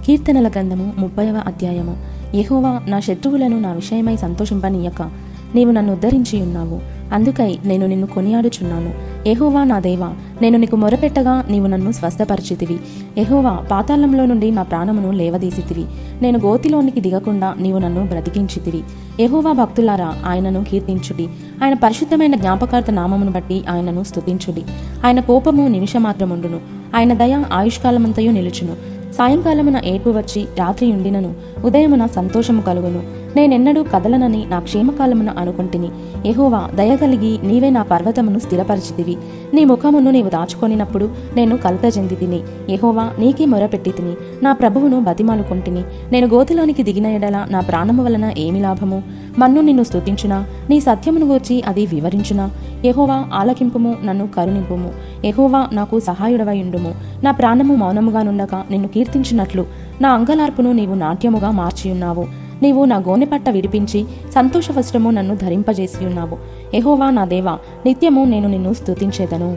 కీర్తనల గ్రంథము 30వ అధ్యాయము. యెహోవా, నా శత్రువులను నా విషయమై సంతోషింపనీయక నీవు నన్ను ఉద్ధరించి ఉన్నావు. అందుకై నేను నిన్ను కొనియాడుచున్నాను. యెహోవా నా దేవా, నేను నీకు మొరపెట్టగా నీవు నన్ను స్వస్థపరిచితివి. యెహోవా, పాతాళంలో నుండి నా ప్రాణమును లేవదీసితివి. నేను గోతిలోనికి దిగకుండా నీవు నన్ను బ్రతికించితివి. యెహోవా భక్తులారా, ఆయనను కీర్తించుడి. ఆయన పరిశుద్ధమైన జ్ఞాపకార్థ నామమును బట్టి ఆయనను స్తుతించుడి. ఆయన కోపము నిమిషమాత్రముండును, ఆయన దయ ఆయుష్కాలమంతయు నిలుచును. సాయంకాలమున ఏడ్పు వచ్చి రాత్రి ఉండినను ఉదయమున సంతోషము కలుగును. నేనెన్నడూ కదలనని నా క్షేమకాలమున అనుకుంటుని. యెహోవా, దయగలిగి నీవే నా పర్వతమును స్థిరపరిచితివి. నీ ముఖమును నీవు దాచుకొనినప్పుడు నేను కలత చెందితిని. యెహోవా, నీకే మొరపెట్టితిని, నా ప్రభువును బతిమాలుకొంటిని. నేను గోతిలోనికి దిగిన ఎడల నా ప్రాణము వలన ఏమి లాభము? మన్ను నిన్ను స్తుతించునా? నీ సత్యమును గూర్చి అది వివరించునా? యెహోవా, ఆలకింపుము, నన్ను కరుణింపుము. యెహోవా, నాకు సహాయుడవై ఉండుము. నా ప్రాణము మౌనముగా నుండక నిన్ను కీర్తించినట్లు నా అంగలార్పును నీవు నాట్యముగా మార్చియున్నావు. నీవు నా గోనెపట్ట విడిపించి సంతోష వస్త్రము నన్ను ధరింపజేసి ఉన్నావు. యెహోవా నా దేవా, నిత్యము నేను నిన్ను స్తుతించేదను.